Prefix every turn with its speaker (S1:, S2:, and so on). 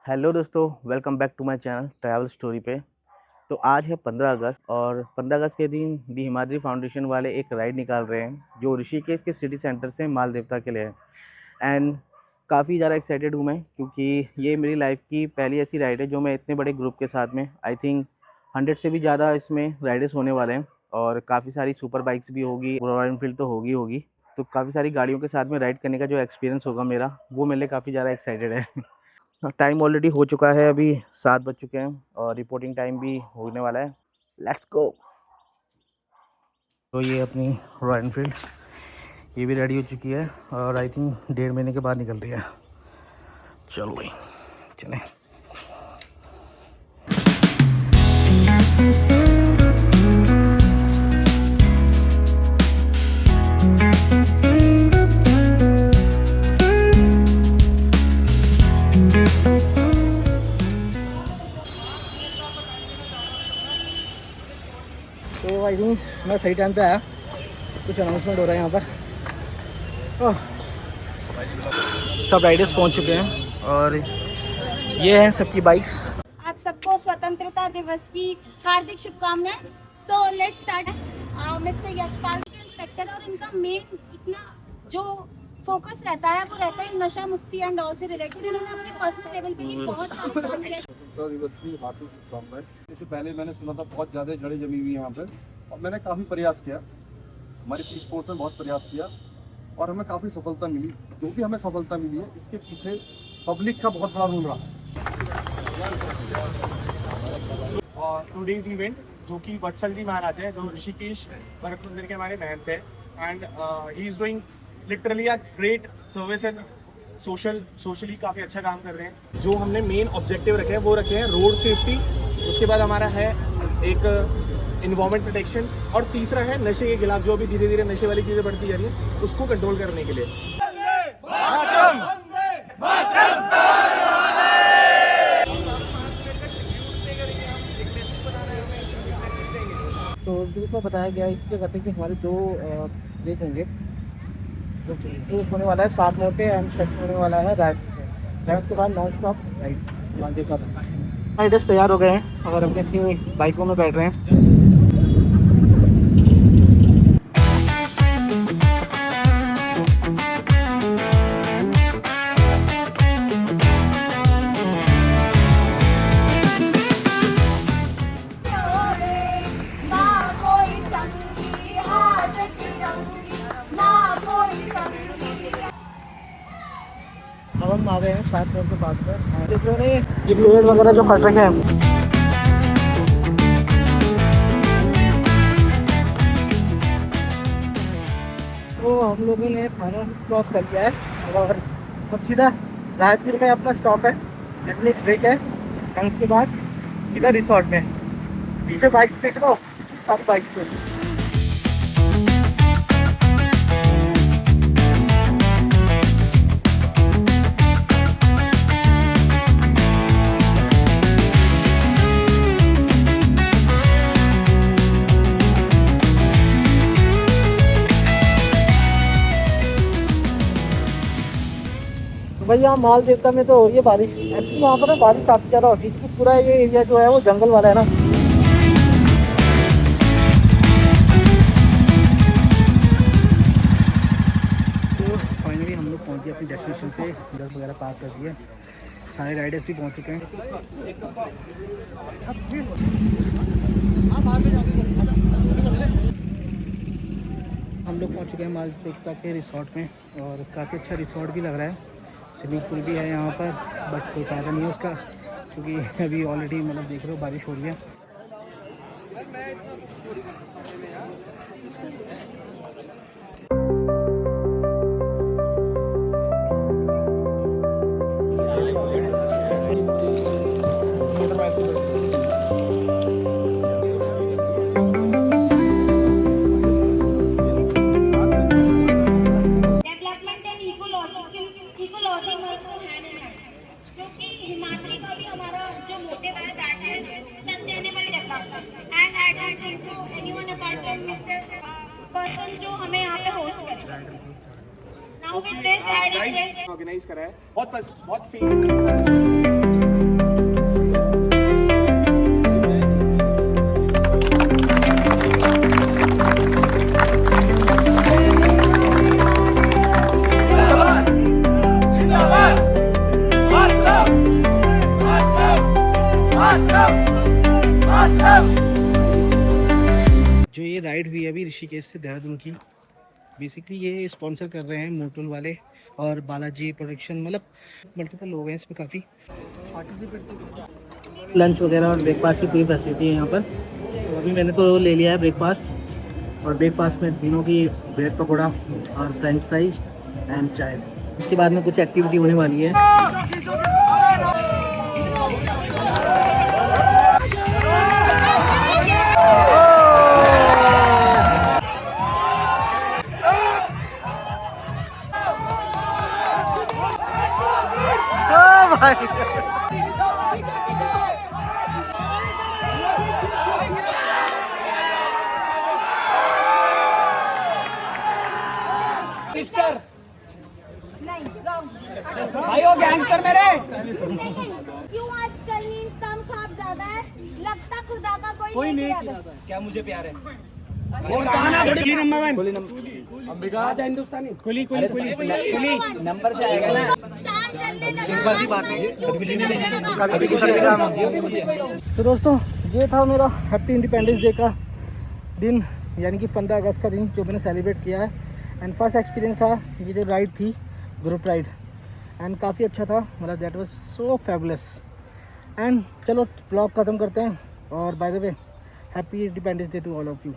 S1: Hello दोस्तों, welcome back to my channel travel story पे। तो आज है 15 अगस्त और 15 अगस्त के दिन दी हिमाद्री फाउंडेशन वाले एक राइड निकाल रहे हैं जो ऋषिकेश के सिटी सेंटर से माल देवता के लिए है। एंड काफ़ी ज़्यादा एक्साइटेड हूँ मैं क्योंकि ये मेरी लाइफ की पहली ऐसी राइड है जो मैं इतने बड़े ग्रुप के साथ में आई थिंक 100 से भी ज़्यादा इसमें राइडर्स होने वाले हैं और काफ़ी सारी सुपर बाइक्स भी होगी, रॉयल एनफील्ड तो होगी। तो काफ़ी सारी गाड़ियों के साथ में राइड करने का जो एक्सपीरियंस होगा मेरा, वो मेरे लिए काफ़ी ज़्यादा एक्साइटेड है। टाइम ऑलरेडी हो चुका है, अभी 7 बज चुके हैं और रिपोर्टिंग टाइम भी होने वाला है। Let's go. तो ये अपनी रॉयल एनफील्ड ये भी रेडी हो चुकी है और आई थिंक 1.5 महीने के बाद निकल रही है। चलो भाई चलें। तो आई थिंक मैं सही टाइम पे आया। कुछ अनाउंसमेंट हो रहा है यहाँ पर। सब राइडर्स पहुँच चुके हैं और ये हैं सबकी बाइक्स।
S2: आप सबको स्वतंत्रता दिवस की हार्दिक शुभकामनाएं। So let's start. Mister Yashpal inspector और इनका मेन इतना जो फोकस रहता है वो रहता है नशा मुक्ति एंड ऑल से रिलेटेड। इन्होंने अपने पर्सनल लेवल पे भी बहुत सारे काम किए।
S3: स्वतंत्रता दिवस की हार्दिक शुभकामनाएं। इससे पहले मैंने सुना था बहुत ज़्यादा जड़ें जमी हुई यहाँ पर और मैंने काफ़ी प्रयास किया, हमारी पीस फोर्स ने बहुत प्रयास किया और हमें काफ़ी सफलता मिली। जो भी हमें सफलता मिली है इसके पीछे पब्लिक का बहुत बड़ा रोल रहा।
S4: और टूडेज इवेंट जो कि वत्सल जी महाराज है जो ऋषिकेश भरत मंदिर के हमारे महंत है and he is doing literally a great service and socially काफ़ी अच्छा काम कर रहे हैं। जो हमने मेन ऑब्जेक्टिव रखे हैं वो रखे हैं रोड सेफ्टी, उसके बाद हमारा है एक इन्वायरमेंट प्रोटेक्शन और तीसरा है नशे के खिलाफ। जो अभी धीरे धीरे नशे वाली चीज़ें बढ़ती जा रही हैं उसको कंट्रोल करने के लिए।
S1: तो दूसरा बताया गया है कि कहते हैं कि हमारे दो रेट होंगे। एक होने वाला है 7 मोटे एंड सेकंड होने वाला है राइट के बाद नॉन स्टॉप राइट मालदीव का। राइडर्स तैयार हो गए हैं और अपनी अपनी बाइकों में बैठ रहे हैं। अब हम आ गए हैं 7 फ्लोर के पास में। देख रहे हैं ये पेड़ वगैरह जो कट रखे हैं। तो हम लोगों ने फाइनल क्रॉस कर लिया है और अब सीधा रायपुर में अपना स्टॉप है, अपनी ब्रेक है और उसके बाद सीधा रिसोर्ट में। पीछे बाइक्स देख लो, सब बाइक्स से। भाई यहाँ माल देवता में तो हो रही है बारिश। एक्चुअली वहाँ पर ना बारिश काफ़ी ज़्यादा होती है क्योंकि पूरा ये एरिया जो है वो जंगल वाला है ना। तो फाइनली हम लोग पहुँच गए अपनी डेस्टिनेशन पे। बस वगैरह पार्क कर दिए, सारे राइडर्स भी पहुँच चुके हैं। हम लोग पहुँच चुके हैं माल देवता के रिसोर्ट में और काफ़ी अच्छा रिसोर्ट भी लग रहा है। स्विमिंग पूल भी है यहाँ पर बट कोई फ़ायदा नहीं है उसका क्योंकि अभी ऑलरेडी मतलब देख रहे हो बारिश हो रही है।
S2: Development and ecology work hand in hand, क्योंकि हिमाद्री का भी हमारा जो मोटिव है that is sustainable development and I don't think so anyone apart from mister person जो हमें यहाँ पे होस्ट करेगा। Now with this I request
S4: organise करा है, बहुत फील
S5: जो ये राइड हुई है अभी ऋषिकेश से देहरादून की, बेसिकली ये स्पॉन्सर कर रहे हैं मोटूल वाले और बालाजी प्रोडक्शन, मतलब मल्टीपल लोग हैं इसमें काफ़ी। लंच वगैरह और ब्रेकफास्ट की पूरी फैसिलिटी है यहाँ पर। तो अभी मैंने तो ले लिया है ब्रेकफास्ट, और ब्रेकफास्ट में तीनों की ब्रेड पकौड़ा और फ्रेंच फ्राइज एंड चाय। इसके बाद में कुछ एक्टिविटी होने वाली है।
S2: क्यों आजकल नींद कम ख्वाब ज्यादा है, लगता खुदा का कोई नहीं रहता।
S5: क्या मुझे प्यार है? नंबर से आएगा ना।
S2: चार चलने लगा,
S5: तो दोस्तों ये था मेरा हैप्पी इंडिपेंडेंस डे का दिन, यानी कि 15 अगस्त का दिन जो मैंने सेलिब्रेट किया है। एंड फर्स्ट एक्सपीरियंस था ये जो राइड थी, ग्रुप राइड, एंड काफ़ी अच्छा था, मतलब that was so fabulous. And चलो व्लॉग ख़त्म करते हैं, और by the way happy independence day to all of you.